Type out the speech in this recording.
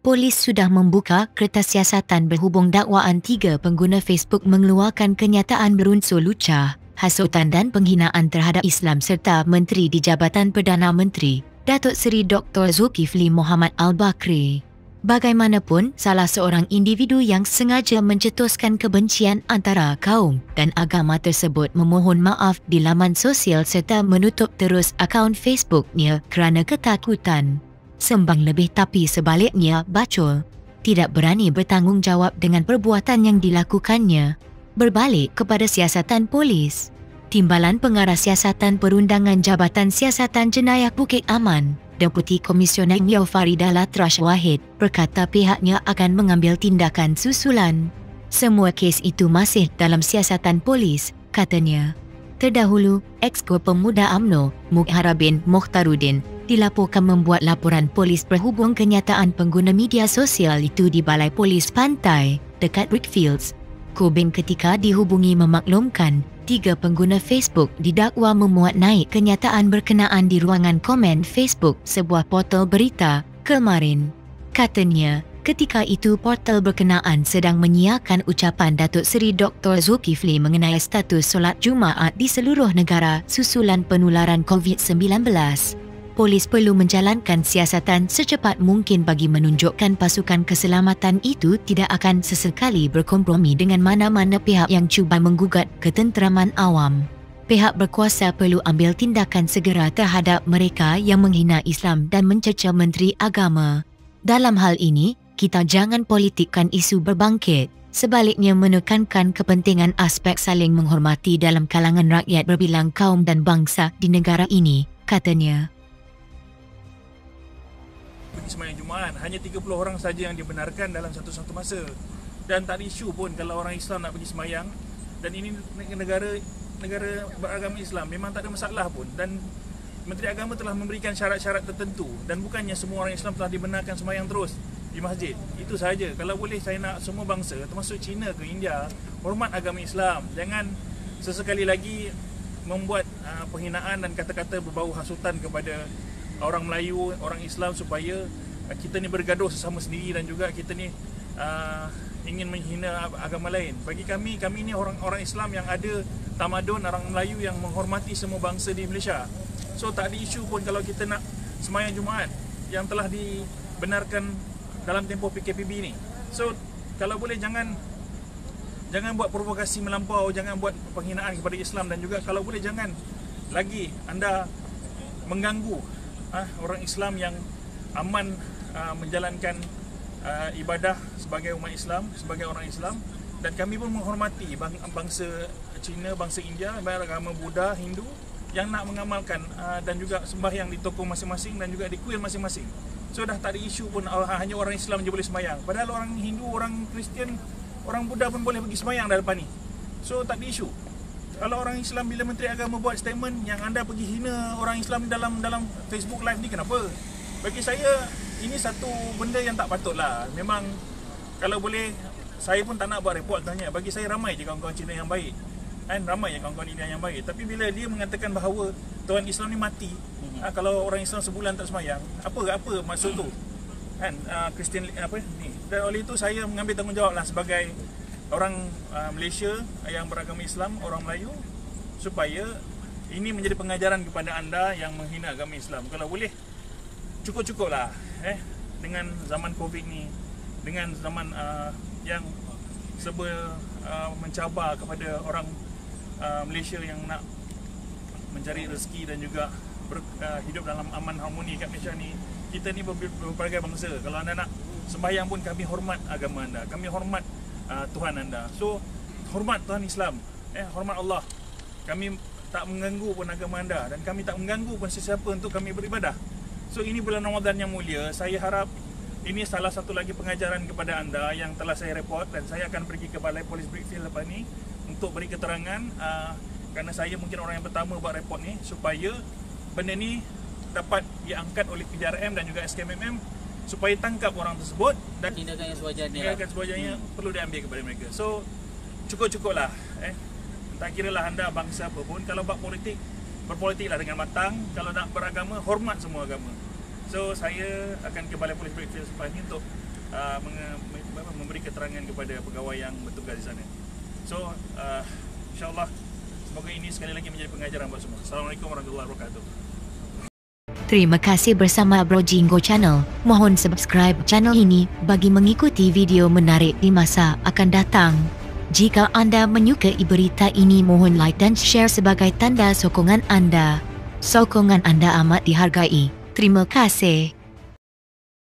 Polis sudah membuka kertas siasatan berhubung dakwaan 3 pengguna Facebook mengeluarkan kenyataan berunsur lucah, hasutan dan penghinaan terhadap Islam serta Menteri di Jabatan Perdana Menteri, Datuk Seri Dr. Zulkifli Mohamed Al-Bakri. Bagaimanapun, salah seorang individu yang sengaja mencetuskan kebencian antara kaum dan agama tersebut memohon maaf di laman sosial serta menutup terus akaun Facebooknya kerana ketakutan. Sembang lebih tapi sebaliknya Bacol tidak berani bertanggungjawab dengan perbuatan yang dilakukannya. Berbalik kepada siasatan polis, Timbalan Pengarah Siasatan Perundangan Jabatan Siasatan Jenayah Bukit Aman, Deputi Komisioner Nio Faridah Latrash Wahid berkata pihaknya akan mengambil tindakan susulan. Semua kes itu masih dalam siasatan polis, katanya. Terdahulu, Exco Pemuda UMNO, Mukhara bin Mukhtaruddin, dilaporkan membuat laporan polis berhubung kenyataan pengguna media sosial itu di Balai Polis Pantai, dekat Brickfields. Kobin ketika dihubungi memaklumkan, 3 pengguna Facebook didakwa memuat naik kenyataan berkenaan di ruangan komen Facebook sebuah portal berita kemarin. Katanya, ketika itu portal berkenaan sedang menyiarkan ucapan Datuk Seri Dr. Zulkifli mengenai status solat Jumaat di seluruh negara susulan penularan COVID-19. Polis perlu menjalankan siasatan secepat mungkin bagi menunjukkan pasukan keselamatan itu tidak akan sesekali berkompromi dengan mana-mana pihak yang cuba menggugat ketenteraman awam. Pihak berkuasa perlu ambil tindakan segera terhadap mereka yang menghina Islam dan mencerca Menteri Agama. Dalam hal ini, kita jangan politikkan isu berbangkit, sebaliknya menekankan kepentingan aspek saling menghormati dalam kalangan rakyat berbilang kaum dan bangsa di negara ini, katanya. Pergi sembahyang Jumaat, hanya 30 orang saja yang dibenarkan dalam satu masa. Dan tak ada isu pun kalau orang Islam nak pergi sembahyang. Dan ini negara beragama Islam, memang tak ada masalah pun. Dan Menteri Agama telah memberikan syarat-syarat tertentu. Dan bukannya semua orang Islam telah dibenarkan sembahyang terus di masjid. Itu sahaja. Kalau boleh saya nak semua bangsa, termasuk China ke India, hormat agama Islam. Jangan sesekali lagi membuat penghinaan dan kata-kata berbau hasutan kepada orang Melayu, orang Islam supaya kita ni bergaduh sesama sendiri dan juga kita ni ingin menghina agama lain. Bagi kami ni orang Islam yang ada tamadun, orang Melayu yang menghormati semua bangsa di Malaysia. So tak ada isu pun kalau kita nak sembahyang Jumaat yang telah dibenarkan dalam tempoh PKPB ni. So kalau boleh jangan buat provokasi melampau, jangan buat penghinaan kepada Islam dan juga kalau boleh jangan lagi anda mengganggu orang Islam yang aman menjalankan ibadah sebagai umat Islam, sebagai orang Islam. Dan kami pun menghormati bangsa Cina, bangsa India, beragama Buddha, Hindu yang nak mengamalkan dan juga sembahyang di toko masing-masing dan juga di kuil masing-masing. So dah tak ada isu pun hanya orang Islam je boleh sembahyang. Padahal orang Hindu, orang Kristian, orang Buddha pun boleh pergi sembahyang dah depan ni. So tak ada isu. Kalau orang Islam bila Menteri Agama buat statement yang anda pergi hina orang Islam dalam Facebook live ni, kenapa? Bagi saya ini satu benda yang tak patut lah. Memang kalau boleh saya pun tak nak buat report tanya. Bagi saya ramai je kawan-kawan Cina yang baik. Kan ramai je kawan-kawan India yang baik. Tapi bila dia mengatakan bahawa Tuhan Islam ni mati, kalau orang Islam sebulan tak sembahyang, apa maksud tu? Kan Kristian apa ni. Dan oleh itu saya mengambil tanggungjawab lah sebagai orang Malaysia yang beragama Islam, orang Melayu, supaya ini menjadi pengajaran kepada anda yang menghina agama Islam. Kalau boleh cukup-cukup lah dengan zaman Covid ni, dengan zaman yang serba mencabar kepada orang Malaysia yang nak mencari rezeki dan juga hidup dalam aman harmoni kat Malaysia ni. Kita ni berbagai bangsa. Kalau anda nak sembahyang pun kami hormat agama anda, kami hormat Tuhan anda. So hormat Tuhan Islam, hormat Allah. Kami tak mengganggu pun agama anda dan kami tak mengganggu pun sesiapa untuk kami beribadah. So ini bulan Ramadan yang mulia, saya harap ini salah satu lagi pengajaran kepada anda yang telah saya report dan saya akan pergi ke Balai Polis Brickfield lepas ni untuk beri keterangan kerana saya mungkin orang yang pertama buat report ni supaya benda ni dapat diangkat oleh PJRM dan juga SKMM supaya tangkap orang tersebut dan tindakan yang sewajarnya, perlu diambil kepada mereka. So cukup-cukuplah tak kira lah anda bangsa apa pun. Kalau buat politik, berpolitiklah dengan matang. Kalau nak beragama, hormat semua agama. So saya akan ke Balai Polis Brickfield selepas ni untuk memberi keterangan kepada pegawai yang bertugas di sana. So insyaAllah semoga ini sekali lagi menjadi pengajaran buat semua. Assalamualaikum warahmatullahi wabarakatuh. Terima kasih bersama Bro Jinggo Channel. Mohon subscribe channel ini bagi mengikuti video menarik di masa akan datang. Jika anda menyukai berita ini, mohon like dan share sebagai tanda sokongan anda. Sokongan anda amat dihargai. Terima kasih.